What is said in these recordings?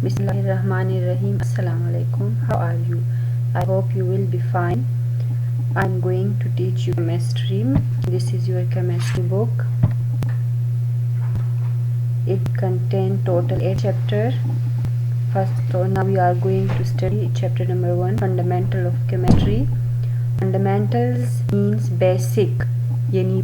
Bismillahirrahmanirrahim. Assalamu alaikum. How are you? I hope you will be fine. I'm going to teach you chemistry. This is your chemistry book. It contains total 8 chapters. So now we are going to study chapter number 1, Fundamental of Chemistry. Fundamentals means basic, yani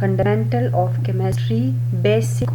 Fundamental of Chemistry, basic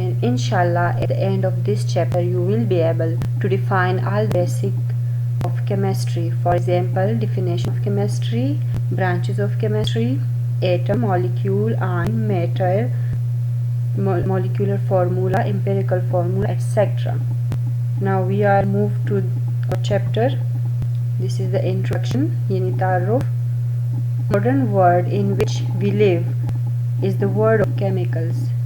And inshallah at the end of this chapter you will be able to define all basic of chemistry. For example, definition of chemistry, branches of chemistry, atom, molecule, ion, matter, molecular formula, empirical formula, etc. Now we are moved to our chapter. This is the introduction, yani taaruf. Modern world in which we live is the world of chemicals.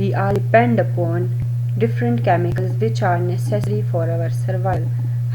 We all depend upon different chemicals which are necessary for our survival.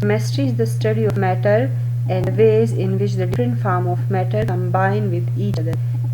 Chemistry is the study of matter and ways in which the different form of matter combine with each other.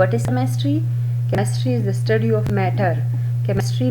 What is chemistry? Chemistry is the study of matter. Chemistry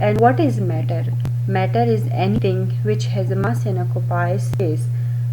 And what is matter? Matter is anything which has a mass and occupies space.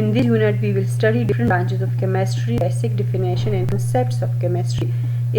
In this unit we will study different branches of chemistry, basic definition and concepts of chemistry.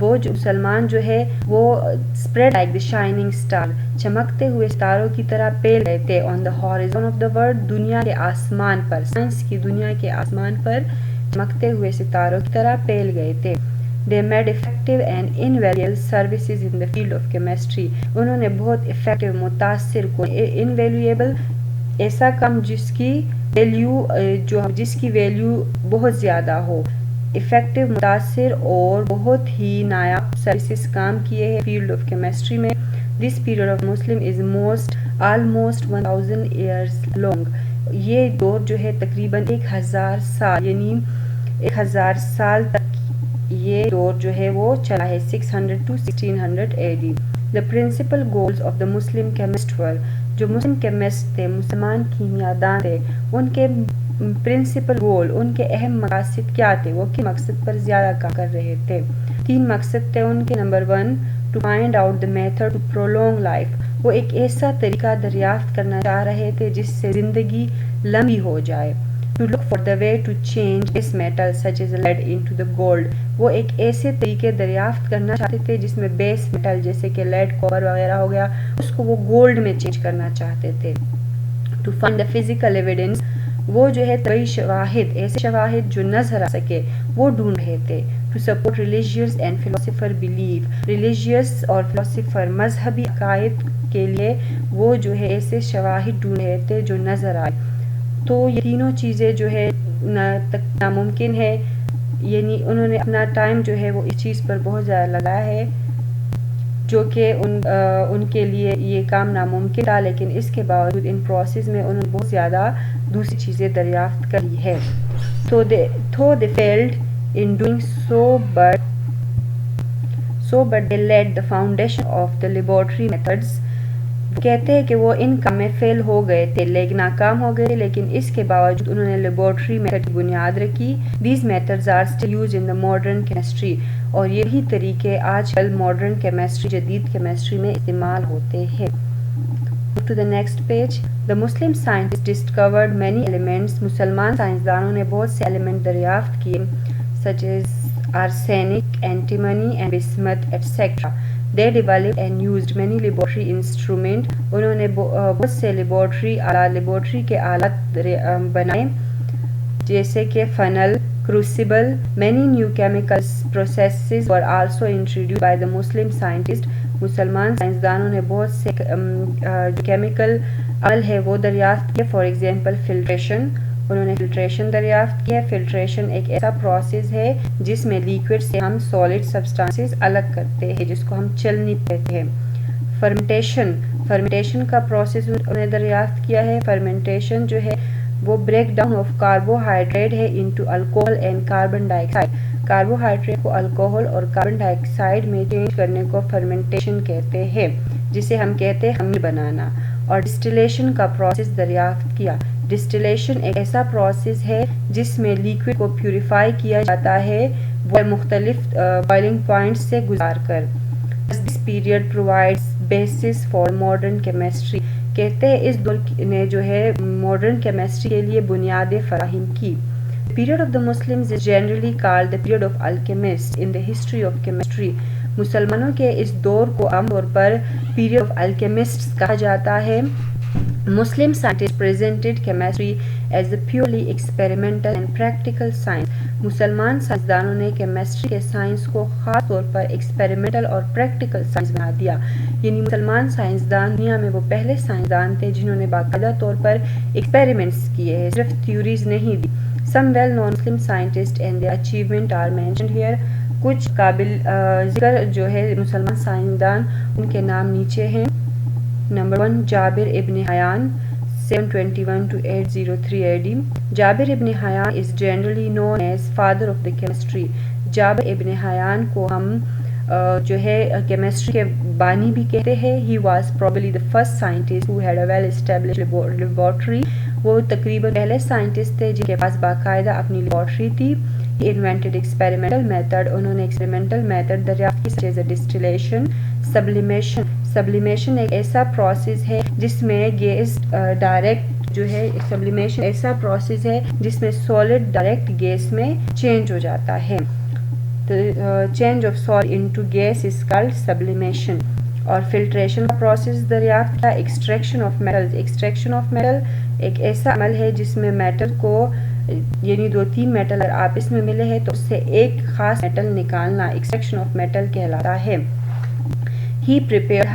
وہ جو مسلمان جو ہے وہ spread like the shining star, چمکتے ہوئے ستاروں کی طرح پھیل گئے تھے on the horizon of the world, دنیا کے آسمان پر، سائنس کی دنیا کے آسمان پر چمکتے ہوئے ستاروں کی طرح پھیل گئے تھے. They made effective and invaluable services in the field of chemistry. انہوں نے بہت effective، متاثر کن، invaluable ایسا کام جس کی ویلیو بہت زیادہ ہو، effective متاثر اور بہت ہی نایاب سروسز کام کیے ہیں فیلڈ آف کیمسٹری میں. This period of Muslim is almost 1000 years long. یہ دور جو ہے تقریباً 1000 سال، یعنی 1000 سال تک یہ دور جو ہے وہ چلا ہے، 600 to 1600 AD. The principal goals of the Muslim chemists were، جو مسلم کیمسٹ تھے، مسلمان کیمیادان تھے، ان کے پرنسپل گول، ان کے اہم مقاصد کیا تھے، وہ کس مقصد پر زیادہ کام کر رہے تھے؟ 3 مقصد تھے ان کے. Number 1 to find out the method to prolong life، وہ ایک ایسا طریقہ دریافت کرنا چاہ رہے تھے جس سے زندگی لمبی ہو جائے. To look for the way to change this metal such as lead into the gold، وہ ایک ایسے طریقے دریافت کرنا چاہتے تھے جس میں بیس میٹل جیسے کہ لیڈ، کاپر وغیرہ ہو گیا، اس کو وہ گولڈ میں چینج کرنا چاہتے تھے. To find the physical evidence، وہ جو ہے طبعی شواہد، ایسے شواہد جو نظر آ سکے وہ ڈھونڈ رہے تھے. To support religious and philosopher belief، religious اور philosopher مذہبی عقائد کے لیے وہ جو ہے ایسے شواہد ڈھونڈ رہے تھے جو نظر آئے. تو یہ تینوں چیزیں جو ہے ناممکن ہے، یعنی انہوں نے اپنا ٹائم جو ہے وہ اس چیز پر بہت زیادہ لگایا ہے جو کہ ان کے لیے یہ کام ناممکن تھا، لیکن اس کے باوجود ان پروسیس میں انہوں نے بہت زیادہ دوسری چیزیں دریافت کری ہے. So they failed in doing so, but they laid the foundation of the laboratory methods. کہتے ہیں کہ وہ ان کام میں فیل ہو گئے تھے، لیکن ناکام ہو گئے، لیکن اس کے باوجود انہوں نے لیبارٹری میتھڈ کی بنیاد رکھی. These methods are still used in the modern chemistry، اور یہی طریقے آج کل ماڈرن کیمسٹری، جدید کیمسٹری میں استعمال ہوتے ہیں. To the next page. The Muslim scientists discovered many elements، مسلمان سائنسدانوں نے بہت سے ایلیمنٹ دریافت کیے such as arsenic, antimony and bismuth etc. They developed and used many laboratory instruments، انہوں نے بہت سے لیبارٹری کے آلات بنائے جیسے کہ final, crucible. Many new chemical processes were also introduced by the Muslim scientists. مسلمان سائنسدانوں نے بہت سے کیمیکل عمل ہے وہ دریافت کیے. فار ایگزامپل فلٹریشن، انہوں نے فلٹریشن دریافت کیا. فلٹریشن ایک ایسا پروسیس ہے جس میں لیکوڈ سے ہم سالڈ سبسٹانسز الگ کرتے ہیں جس کو ہم چلنی کہتے ہیں. فرمنٹیشن کا پروسیس انہوں نے دریافت کیا ہے. فرمنٹیشن جو ہے وہ بریک ڈاؤن آف کاربوہائیڈریٹ ہے into alcohol and carbon dye oxide. Carbohydrate کو الکوہول اور کاربن ڈائی آکسائڈ میں چینج کرنے کو فرمنٹیشن کہتے ہیں، جسے ہم کہتے ہیں خمیر بنانا. اور ڈسٹیلیشن کا پروسیس دریافت کیا. ڈسٹیلیشن ایک ایسا پروسیس ہے جس میں لیکوڈ کو پیوریفائی کیا جاتا ہے مختلف بوائلنگ پوائنٹس سے گزار کر. This period provides basis for modern chemistry. کہتے ہیں اس دور نے جو ہے ماڈرن کیمسٹری کے لیے بنیادیں فراہم کی. The period of the Muslims is generally called the period of alchemists in the history of chemistry. مسلمانوں کے اس دور کو عام طور پر period of alchemists کہا جاتا ہے. Muslim scientists presented chemistry as a purely experimental and practical science. مسلمان سائنسدانوں نے کیمسٹری کے سائنس کو خاص طور پر ایکسپیریمنٹل اور پریکٹیکل سائنس بنا دیا. یعنی مسلمان سائنسدان دنیا میں وہ پہلے سائنسدان تھے جنہوں نے باقاعدہ طور پر ایکسپیریمنٹس کیے ہیں، صرف تھیوریز نہیں دی. Some well-known Muslim scientists and their achievements are mentioned here. کچھ قابل ذکر جو ہے مسلمان سائنسدان ان کے نام نیچے ہیں. نمبر 1 جابر ابن حیان 721 to 803 AD. جابر ابن حیان is generally known as father of the chemistry. جابر ابن حیان کو ہم جو ہے کیمسٹری کے بانی بھی کہتے ہیں. He was probably the first scientist who had a well-established laboratory. وہ تقریباً پہلے سائنٹسٹ تھے جن کے پاس باقاعدہ اپنی لیبارٹری تھی. He invented experimental method. انہوں نے ایکسپیریمنٹل میتھڈ دریافت کی such as distillation, sublimation ایک ایسا پروسیس ہے جس میں گیس ڈائریکٹ جو ہے سبلیمیشن ایسا پروسیس ہے جس میں سالڈ ڈائریکٹ گیس میں چینج ہو جاتا ہے. The change of solid into gas is called sublimation. اور فلٹریشن کا پروسیس دریافت کیا؟ Extraction of metal. Extraction of metal ایک ایسا عمل ہے جس میں میٹل کو یعنی 2-3 میٹل اگر آپس میں ملے ہیں تو اس سے ایک خاص میٹل نکالنا ایکسٹریکشن آف میٹل کہلاتا ہے. He prepared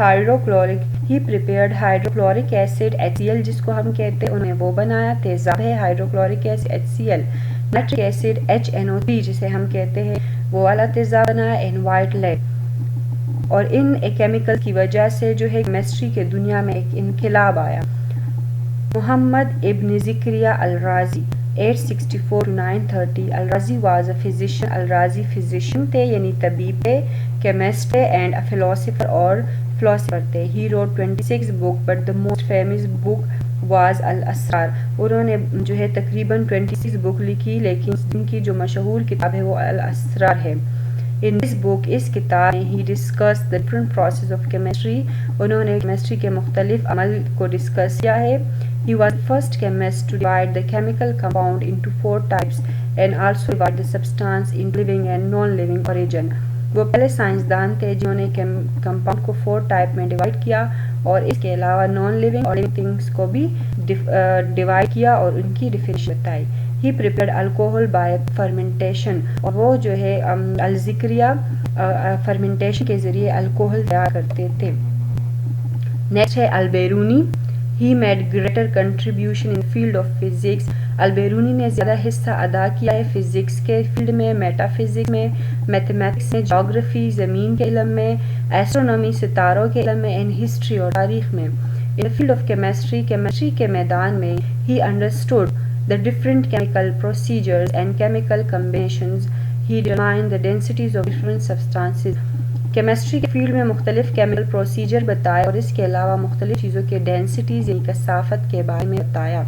hydrochloric acid HCl جس کو ہم کہتے ہیں انہوں نے وہ بنایا. تیزاب ہے hydrochloric acid HCl. Nitric acid HNO3 جسے ہم کہتے ہیں وہ والا تیزاب بنایا. And white lead. اور ان کیمیکل کی وجہ سے جو ہے کیمسٹری کے دنیا میں ایک انقلاب آیا. Muhammad ibn Zakariya al Razi 864 to 930. Al Razi was a physician. Al Razi physician تھے یعنی طبیب تھے, کیمسٹ تھے اینڈ اے فلاسفر اور فلاسفر تھے. He wrote 26 book but the most famous book was al Asrar. انہوں نے جو ہے تقریباً 26 بک لکھی لیکن جن کی جو مشہور کتاب ہے وہ الاسرار ہے. In this book اس کتاب میں he discussed the different process of chemistry. انہوں نے کیمسٹری کے مختلف عمل کو ڈسکس کیا ہے. He was the first chemist to divide the chemical compound into 4 types and also divide the substance into living and non-living origin. وہ پہلے سائنسدان تھے جنہوں نے کمپاؤنڈ کو 4 ٹائپ میں ڈیوائڈ کیا اور اس کے علاوہ نان لیونگ اور لیونگ تھنگس کو بھی ڈیوائڈ کیا اور ان کی ڈیفینیشن بتائی. He prepared alcohol by fermentation. اور وہ جو ہے الذکریہ فرمنٹیشن کے ذریعے الکوہل تیار کرتے تھے. نیکسٹ ہے Albiruni. He made greater contribution in the field of physics. Albiruni نے زیادہ حصہ ادا کیا ہے فزکس کے فیلڈ میں, میٹا فزکس میں, میتھمیٹکس میں, جغرافی زمین کے علم میں, ایسٹرونومی ستاروں کے علم میں, اینڈ ہسٹری اور تاریخ میں. In the field of chemistry chemistry کے میدان میں he understood the different chemical procedures and chemical combinations. He determined the densities of different substances. Chemistry کے فیلڈ میں مختلف کیمیکل پروسیجر بتائے اور اس کے علاوہ مختلف چیزوں کے ڈینسٹیز یعنی کثافت کے بارے میں بتایا.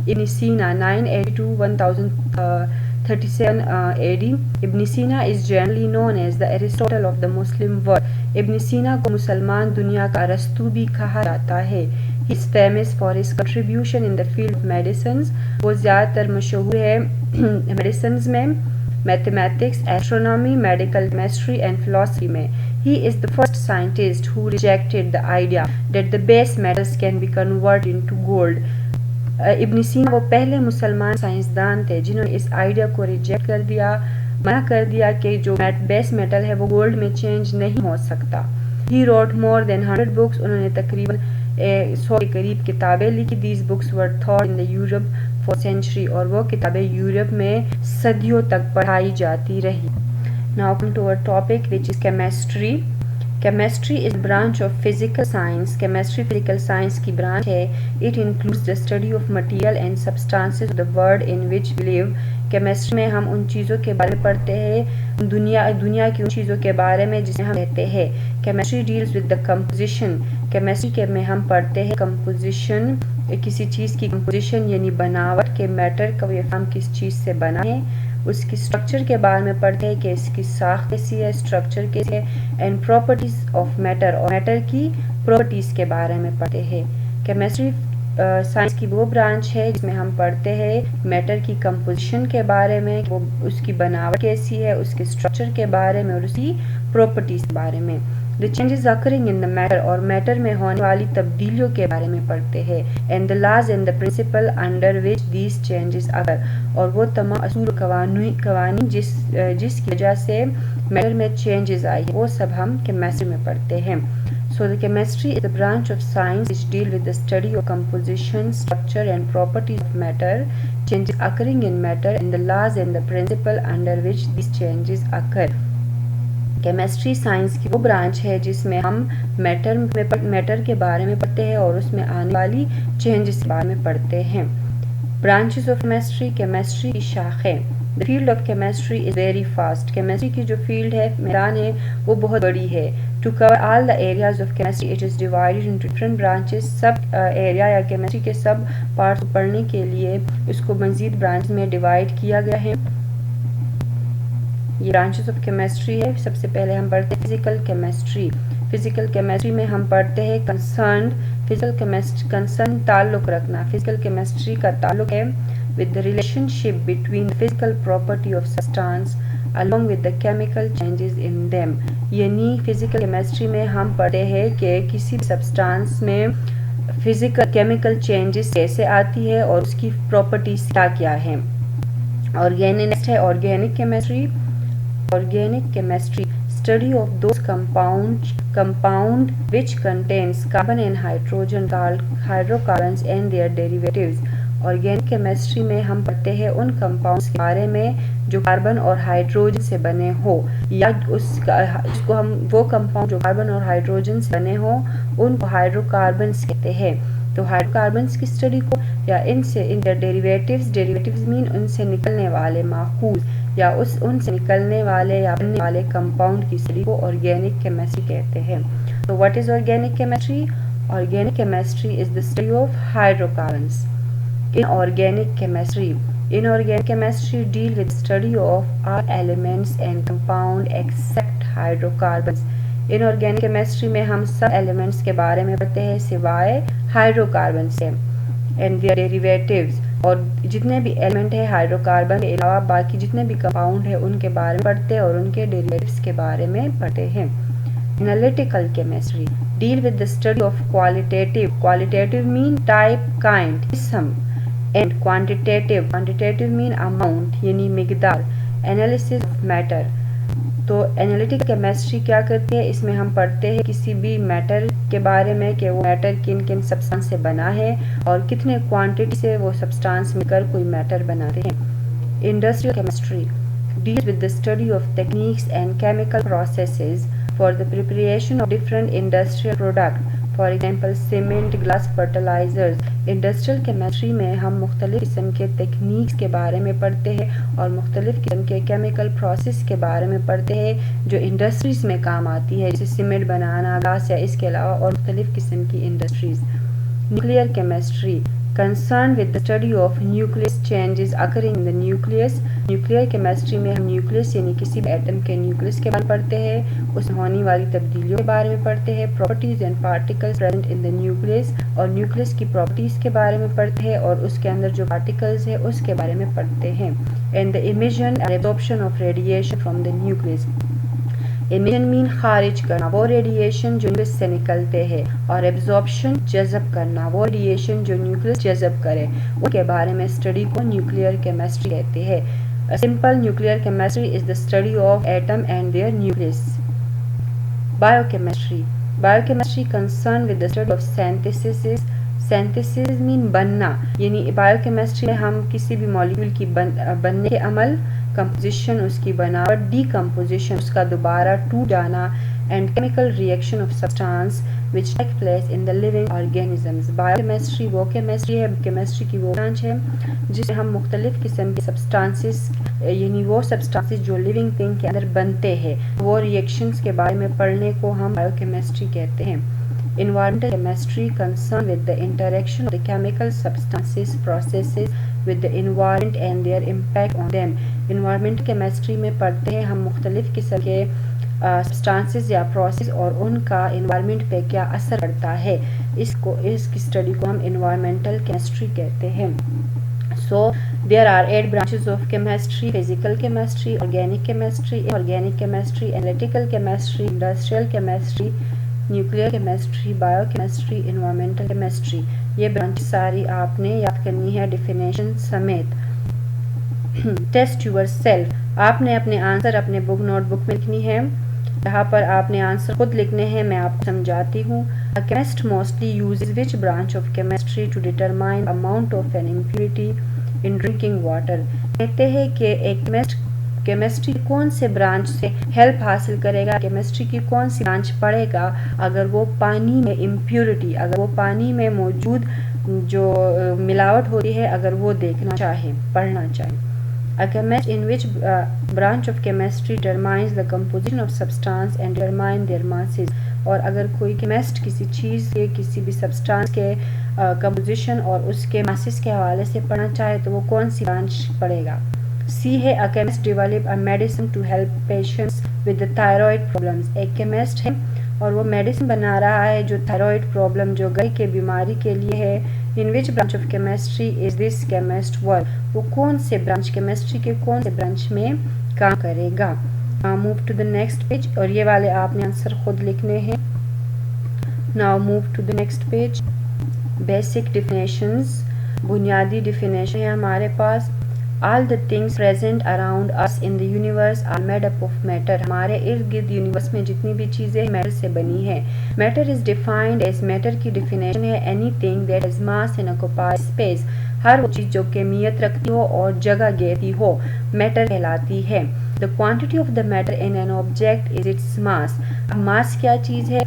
ابن سینا 982 1037 AD. ابن سینا is generally known as the Aristotle of the Muslim world. ابن سینا کو مسلمان دنیا کا ارسطو بھی کہا جاتا ہے. He is famous for his contribution in the field of medicines. وہ زیادہ تر مشہور ہے میڈیسنز میں, mathematics, astronomy, medical chemistry and philosophy میں. He is the first scientist who rejected the idea that the base metals can be converted into gold. ابن سینا وہ پہلے مسلمان سائنسدان تھے جنہوں نے اس آئیڈیا کو ریجیکٹ کر دیا, منع کر دیا کہ جو بیس میٹل ہے وہ گولڈ میں چینج نہیں ہو سکتا. He wrote more than 100 books. انہوں نے تقریباً 100 کے قریب کتابیں لکھی. These books were taught in the Europe for century. اور وہ کتابیں یورپ میں صدیوں تک پڑھائی جاتی رہی. Now come to our topic which is chemistry. Chemistry is a branch of physical science. Chemistry physical science کی branch ہے. It includes the study of material and substances of the world in which we live. Chemistry میں ہم ان چیزوں کے بارے میں پڑھتے ہیں دنیا کی ان چیزوں کے بارے میں جس میں ہم رہتے ہیں. Chemistry deals with the composition. Chemistry کے میں ہم پڑھتے ہیں composition, کسی چیز کی composition یعنی بناوٹ کے میٹر کا یہ ہم کس چیز سے بنا ہے. اس کی اسٹرکچر کے بارے میں پڑھتے ہیں کہ اس کی ساخت کیسی ہے, اسٹرکچر کیسی ہے, اینڈ پراپرٹیز آف میٹر اور میٹر کی پراپرٹیز کے بارے میں پڑھتے ہیں. کیمسٹری سائنس کی وہ برانچ ہے جس میں ہم پڑھتے ہیں میٹر کی کمپوزیشن کے بارے میں, وہ اس کی بناوٹ کیسی ہے, اس کے اسٹرکچر کے بارے میں اور اس کی پراپرٹیز کے بارے میں. The changes occurring in the matter اور میٹر میں ہونے والی تبدیلیوں کے بارے میں پڑھتے ہیں. And the laws and the principle under which these changes occur. اور وہ تمام اصول قوانین جس کی وجہ سے میٹر میں چینجز آئی وہ سب ہم کیمسٹری میں پڑھتے ہیں. So the chemistry is a branch of science which deal with the study of composition, structure and properties of matter, changes occurring in matter and the laws and the principle under which these changes occur. Chemistry science کی وہ branch ہے جس میں ہم metre کے بارے میں پڑھتے ہیں اور اس میں آنے والی چینجز کے بارے میں پڑھتے ہیں. Branches of chemistry. کیمسٹری کی شاخیں. The field of chemistry is very vast. Chemistry کی جو فیلڈ ہے, میدان ہے, وہ بہت بڑی ہے. To cover all the areas of chemistry it is divided into different branches. Sub area یا کیمسٹری کے سب پارٹس پڑھنے کے لیے اس کو مزید برانچ میں ڈیوائڈ کیا گیا ہے. یہ برانچز آف کیمسٹری ہے. سب سے پہلے ہم پڑھتے ہیں فزیکل کیمسٹری. فزیکل کیمسٹری میں ہم پڑھتے ہیں کنسرن تعلق رکھنا. فزیکل کیمسٹری کا تعلق ہے with the relationship between the physical property of substance along with the chemical changes in them. یعنی فزیکل کیمسٹری میں ہم پڑھتے ہیں کہ کسی بھی سبسٹانس میں فزیکل کیمیکل چینجز کیسے آتی ہے اور اس کی پراپرٹیز کیا ہیں. نیکسٹ ہے organic chemistry. Organic chemistry study of those compound which contains carbon and hydrogen called hydrocarbons and their derivatives. Organic chemistry میں ہم پڑھتے ہیں ان کمپاؤنڈس کے بارے میں جو کاربن اور ہائیڈروجن سے بنے ہو یا اس کو ہم وہ کمپاؤنڈ جو کاربن اور ہائیڈروجن سے بنے ہوں ان کو ہائیڈروکاربنس کہتے ہیں. تو ہائیڈروکاربنس کی اسٹڈی کو یا ان ڈیریویٹیوز مین ان سے نکلنے والے ماخوذ یا ان سے نکلنے والے یا بننے والے کمپاؤنڈ کی اسٹڈی کو آرگینک کیمسٹری کہتے ہیں. تو what is organic chemistry? Organic chemistry is the study of hydrocarbons. Inorganic chemistry deal with study of all elements and compound except hydrocarbons. Inorganic chemistry میں ہم سب ایلیمنٹس کے بارے میں پڑھتے ہیں سوائے ہائیڈروکاربن سے and their derivatives. اور جتنے بھی ایلیمنٹ ہیں ہائیڈرو کاربن کے علاوہ باقی جتنے بھی کمپاؤنڈ ہیں ان کے بارے میں پڑھتے ہیں اور ان کے ڈیریویٹیوز کے بارے میں پڑھتے ہیں. Analytical chemistry deal with the study of qualitative mean type kind قسم and quantitative mean amount یعنی مقدار analysis of matter. تو انالیٹیکل کیمسٹری کیا کرتی ہے؟ اس میں ہم پڑھتے ہیں کسی بھی میٹر کے بارے میں کہ وہ میٹر کن کن سبسٹانس سے بنا ہے اور کتنے کوانٹٹی سے وہ سبسٹانس مل کر کوئی میٹر بناتے ہیں. Industrial chemistry deals with the study of techniques and chemical processes for the preparation of different industrial products. For example, cement, glass, fertilizers. Industrial chemistry میں ہم مختلف قسم کے تکنیکس کے بارے میں پڑھتے ہیں اور مختلف قسم کے کیمیکل پروسیس کے بارے میں پڑھتے ہیں جو انڈسٹریز میں کام آتی ہے، جیسے سیمنٹ بنانا، گلاس یا اس کے علاوہ اور مختلف قسم کی industries. Nuclear chemistry concerned with the study of nucleus changes occurring in the nucleus. Nuclear chemistry میں ہم نیوکلیس یعنی کسی بھی ایٹم کے نیوکلیس کے بارے میں پڑھتے ہیں، اس میں ہونے والی تبدیلیوں کے بارے میں پڑھتے ہیں، properties and particles present in the nucleus اور نیوکلیس کی پراپرٹیز کے بارے میں پڑھتے ہیں اور اس کے اندر جو پارٹیکلز ہیں اس کے بارے میں پڑھتے ہیں. and the emission and absorption of radiation from the nucleus. emission مین خارج کرنا، وہ ریڈیشن جو نیوکلیس سے نکلتے ہیں، اور ایبزارپشن جذب کرنا، وہ ریڈیشن جو نیوکلیس جذب کرے، ان کے بارے میں اسٹڈی کو نیوکلیئر کیمسٹری کہتے ہیں. Simple nuclear chemistry is the study of atom and their nucleus. Bio chemistry concern with the study of synthesis مین بننا، یعنی بایو کیمسٹری میں ہم کسی بھی مالیکول کی بننے کے عمل، کمپوزیشن اس کی بناوٹ، ڈی کمپوزیشن اس کا دوبارہ ٹوٹ جانا، and chemical reaction of substance which take place in the living organisms. Bio chemistry وہ کیمسٹری ہے، کیمسٹری کی وہ برانچ ہے جس میں ہم مختلف قسم کے سبسٹانسز یعنی وہ سبسٹانسز جو لیونگ تھنگ کے اندر بنتے ہیں وہ ریئیکشنز کے بارے میں پڑھنے کو ہم بایو کیمسٹری کہتے ہیں. Environmental chemistry concerned with the interaction of the chemical substances processes with the environment and their impact on them. Environmental chemistry میں پڑھتے ہیں ہم مختلف قسم کے سبسٹانسز یا پروسیس اور ان کا انوائرمنٹ پہ کیا اثر پڑتا ہے، اس کی اسٹڈی کو ہم انوائرمنٹل کیمسٹری کہتے ہیں. So there are 8 branches of chemistry: physical chemistry, organic chemistry, inorganic chemistry, analytical chemistry, industrial chemistry, nuclear chemistry, biochemistry, environmental chemistry. یہ برانچ ساری آپ نے یاد کرنی ہے ڈیفینیشن سمیت. ٹیسٹ یور سیلف، آپ نے اپنے آنسر اپنے نوٹ بک میں لکھنی ہے. یہاں پر آپ نے آنسر خود لکھنے ہیں، میں آپ کو سمجھاتی ہوں. A chemist mostly uses which branch of chemistry to determine the amount of an impurity in drinking water. کہتے ہیں کہ ایک کیمسٹری کون سے برانچ سے ہیلپ حاصل کرے گا، کیمسٹری کی کون سی برانچ پڑھے گا اگر وہ پانی میں امپیورٹی، اگر وہ پانی میں موجود جو ملاوٹ ہوتی ہے اگر وہ دیکھنا چاہے، پڑھنا چاہے. A chemist in which branch of chemistry determines the composition of substance and determine their masses. اور اگر کوئی کیمسٹ کسی چیز کے کسی بھی سبسٹانس کے کمپوزیشن اور اس کے ماسز کے حوالے سے پڑھنا چاہے تو وہ کون سی برانچ پڑھے گا. سی ہے a chemist develop a medicine to help patients with the thyroid problems. ایک کیمسٹ ہے اور وہ میڈیسن بنا رہا ہے جو تھائرائڈ پرابلم جو گلے کے بیماری کے لیے ہے. In which branch of chemistry is this chemist work? وہ کون سے برانچ کیمسٹری کے کون سے برانچ میں کام کرے گا. Move to the next page اور یہ والے آپ نے آنسر خود لکھنے ہیں. Now move to the next page. Basic definitions. بنیادی ڈیفینیشن ہے ہمارے پاس. All the things present around us in the universe are made up of matter. ہمارے ارد گرد یونیورس میں جتنی بھی چیزیں میٹر سے بنی ہے. Matter is defined as matter کی ڈیفینیشن ہے anything that has mass and occupies space. ہر وہ چیز جو کمیت رکھتی ہو اور جگہ گھیرتی ہو میٹر کہلاتی ہے. The quantity of the matter in an object is its mass. ماس کیا چیز ہے؟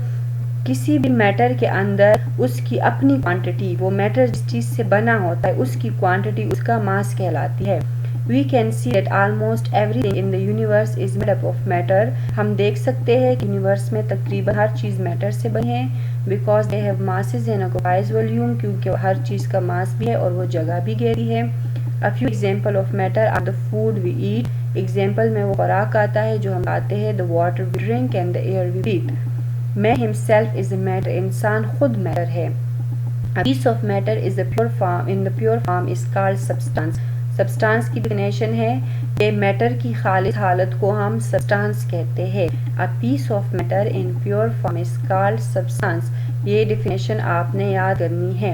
کسی بھی میٹر کے اندر اس کی اپنی کوانٹٹی، وہ میٹر جس چیز سے بنا ہوتا ہے اس کی کوانٹٹی اس کا ماس کہلاتی ہے. We can see that almost everything in the universe is made up of matter. ہم دیکھ سکتے ہیں کہ یونیورس میں تقریباً ہر چیز میٹر سے بنی ہے. Because they have masses and occupies volume. کیونکہ ہر چیز کا ماس بھی ہے اور وہ جگہ بھی گھیری ہے. A few example of matter are the food we eat. Example میں وہ خوراک آتا ہے جو ہم کھاتے ہیں. The water we drink and the air we breathe. Man himself is a matter. انسان خود میٹر ہے. A piece of matter is a pure form. In the pure form is called substance. Substance کی definition ہے کہ metre کی خالص حالت کو ہم سبسٹانس کہتے ہیں. A piece of matter in pure form is called substance. یہ ڈیفینیشن آپ نے یاد کرنی ہے.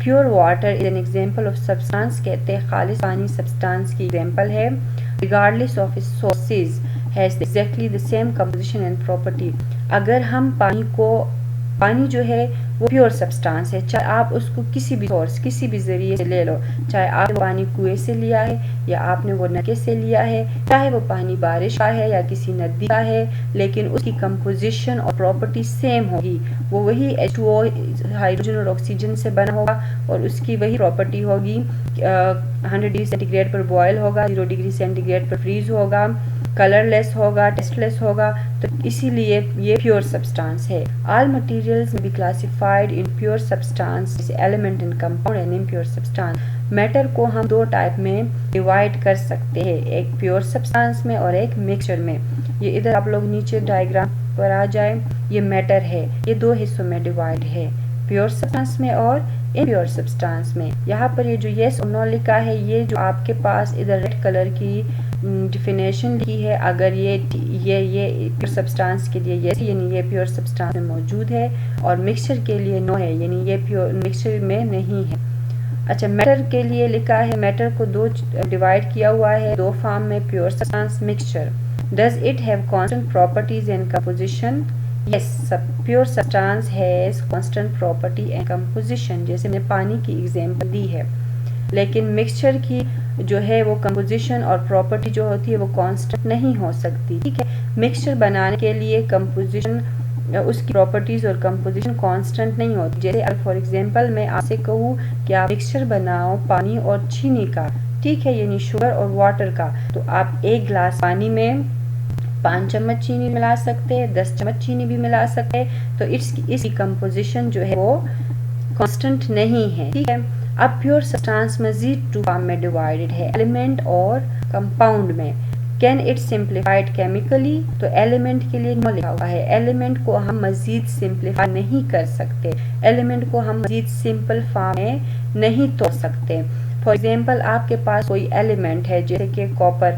Pure water is an example of substance. کہتے ہیں خالص پانی سبسٹانس کی ایگزامپل ہے. Regardless of its sources has exactly the same composition and property. اگر ہم پانی جو ہے وہ پیور سبسٹانس ہے، چاہے آپ اس کو کسی بھی سورس کسی بھی ذریعے سے لے لو، چاہے آپ نے پانی کنویں سے لیا ہے یا آپ نے وہ نلکے سے لیا ہے، چاہے وہ پانی بارش کا ہے یا کسی ندی کا ہے، لیکن اس کی کمپوزیشن اور پراپرٹی سیم ہوگی. وہ وہی H2O ہائیڈروجن اور آکسیجن سے بنا ہوگا اور اس کی وہی پراپرٹی ہوگی. 100 ڈگری سینٹی گریڈ پر بوائل ہوگا، 0 ڈگری سینٹی گریڈ پر فریز ہوگا، کلر لیس ہوگا، ٹیسٹ لیس ہوگا. تو اسی لیے یہ پیور سبسٹانس ہے. All materials may be classified in pure substance, element and compound and impure substance. Matter کو ہم دو ٹائپ میں ڈیوائڈ کر سکتے ہیں، ایک پیور سبسٹانس میں اور ایک مکسچر میں. یہ ادھر آپ لوگ نیچے ڈائیگرام پر آ جائیں. یہ میٹر ہے، یہ دو حصوں میں ڈیوائڈ ہے، پیور سبسٹانس میں اور امپیور سبسٹانس میں. یہاں پر یہ جو یس اور نو لکھا ہے یہ جو آپ کے پاس ادھر ریڈ کلر کی ڈیفینیشن لکھی ہے، اگر یہ پیور سبسٹانس کے لیے یس یعنی یہ پیور سبسٹانس میں موجود ہے اور مکسچر کے لیے نو ہے یعنی یہ پیور مکسچر میں نہیں ہے. اچھا میٹر کے لیے لکھا ہے، میٹر کو دو ڈیوائڈ کیا ہوا ہے دو فارم میں، pure substance mixture. Does it have constant properties and composition? Yes, pure substance has constant property and composition. جیسے میں نے پانی کی ایگزامپل دی ہے، لیکن مکسچر کی جو ہے وہ کمپوزیشن اور پراپرٹی جو ہوتی ہے وہ کانسٹنٹ نہیں ہو سکتی. ٹھیک ہے، مکسچر بنانے کے لیے کمپوزیشن اس کی پراپرٹیز اور کمپوزیشن کانسٹنٹ نہیں ہوتی. جیسے اگر فار ایگزامپل میں آپ سے کہوں کہ آپ مکسچر بناؤ پانی اور چینی کا، ٹھیک ہے، یعنی شوگر اور واٹر کا، تو آپ ایک گلاس پانی میں 5 چمچ چینی ملا سکتے، 10 چمچ چینی بھی ملا سکتے. تو اس کی کمپوزیشن جو ہے وہ کانسٹنٹ نہیں ہے. ٹھیک ہے، اب پیور سبسٹانس مزید 2 فارم میں ڈیوائیڈڈ ہے، ایلیمنٹ اور کمپاؤنڈ میں. Can it simplified chemically? تو ایلیمنٹ کے لیے نو لکھا ہوا ہے. ایلیمنٹ کو ہم مزید سمپلیفائی نہیں کر سکتے، ایلیمنٹ کو ہم مزید سمپل فارم میں نہیں توڑ سکتے. فار ایگزامپل آپ کے پاس کوئی ایلیمنٹ ہے جیسے کہ کاپر،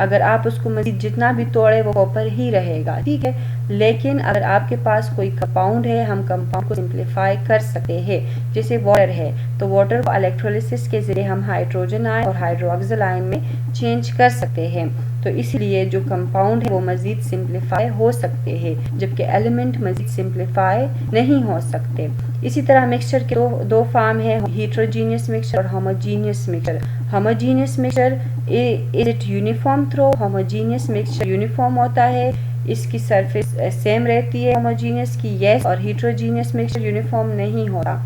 اگر آپ اس کو مزید جتنا بھی توڑے وہ کاپر ہی رہے گا. ٹھیک ہے، لیکن اگر آپ کے پاس کوئی کمپاؤنڈ ہے ہم کمپاؤنڈ کو سمپلیفائی کر سکتے ہیں. جیسے واٹر ہے تو واٹر کو الیکٹرولیسس کے ذریعے ہم ہائیڈروجن آئن اور ہائیڈروکسل آئن میں چینج کر سکتے ہیں. تو اس لیے جو کمپاؤنڈ ہے وہ مزید سمپلیفائی ہو سکتے ہیں جبکہ ایلیمنٹ مزید سمپلیفائی نہیں ہو سکتے. اسی طرح مکسچر کے دو فارم ہیں، ہیٹروجینیس مکسچر اور homogeneous mixture. Homogeneous mixture is it uniform through? Homogeneous mixture uniform ہوتا ہے، اس کی سرفیس سیم رہتی ہے ہوموجینیس کی، یس. اور ہیٹروجینیس مکسچر یونیفارم نہیں ہوتا.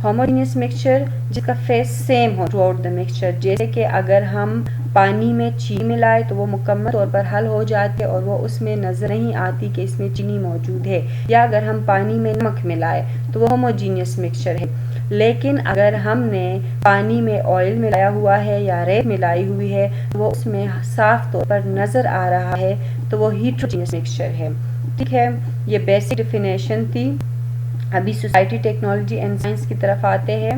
ہوموجینیس مکسچر جس کا فیس سیم ہو تھرو آؤٹ دا مکسچر، جیسے کہ اگر ہم پانی میں چینی ملائے تو وہ مکمل طور پر حل ہو جاتے اور وہ اس میں نظر نہیں آتی کہ اس میں چینی موجود ہے. یا اگر ہم پانی میں نمک ملائے تو وہ ہوموجینیس مکسچر ہے. لیکن اگر ہم نے پانی میں آئل ملایا ہوا ہے یا ریت ملائی ہوئی ہے وہ اس میں صاف طور پر نظر آ رہا ہے تو وہ ہیٹروجینیس مکسچر ہے. ٹھیک ہے، یہ بیسک ڈیفینیشن تھی. ابھی سوسائٹی ٹیکنالوجی اینڈ سائنس کی طرف آتے ہیں.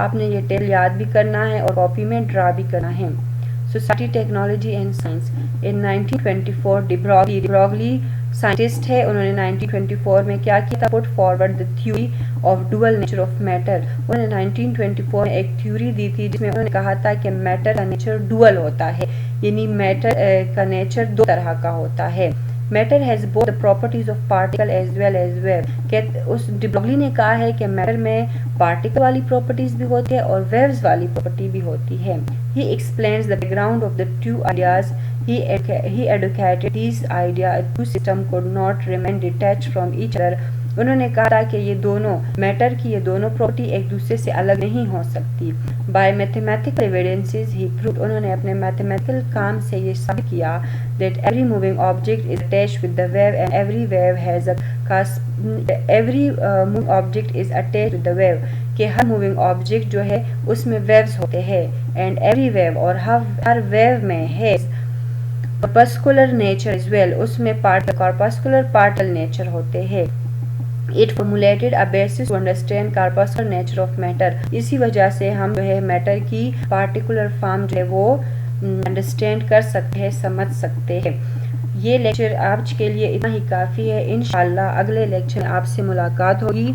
آپ نے یہ ٹیبل یاد بھی کرنا ہے اور کاپی میں ڈرا بھی کرنا ہے. Society technology and science in 1924 de Broglie scientist ہے. انہوں نے 1924 میں کیا کیا تھا؟ Put forward the theory of dual nature of matter. انہوں نے 1924 میں ایک تھیوری دی تھی جس میں انہوں نے کہا تھا کہ میٹر کا نیچر ڈوئل ہوتا ہے، یعنی میٹر کا نیچر دو طرح کا ہوتا ہے. Matter has both the properties of particle as well as wave. اس ڈبروگلی نے کہا ہے کہ میٹر میں پارٹیکل والی پراپرٹیز بھی ہوتی ہے اور ویوز والی پراپرٹی بھی ہوتی ہے. He explains the background of the two ideas. He advocated these ideas two systems could not remain detached from each other. انہوں نے کہا کہ یہ دونوں میٹر کی یہ دونوں پراپرٹی ایک دوسرے سے الگ نہیں ہو سکتی. By mathematical evidences he proved. انہوں نے اپنے میتھمیٹیکل کام سے یہ ثابت کیا that every moving object is attached with the wave and every wave has a moving object is attached with the wave. کہ ہر موونگ آبجیکٹ جو ہے اس میں ویوز ہوتے ہیں and every wave اور ہر ویو میں ہے corpuscular nature as well. اس میں corpuscular particle nature ہوتے ہیں. It formulated a basis to understand corpuscular nature of matter. اسی وجہ سے ہم جو ہے میٹر کی پارٹیکولر فارم جو ہے وہ انڈرسٹینڈ کر سکتے ہیں، سمجھ سکتے ہیں. یہ لیکچر آج کے لیے اتنا ہی کافی ہے. انشاءاللہ اگلے لیکچر میں آپ سے ملاقات ہوگی.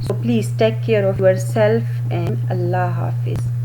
So please take care of yourself and اللہ حافظ.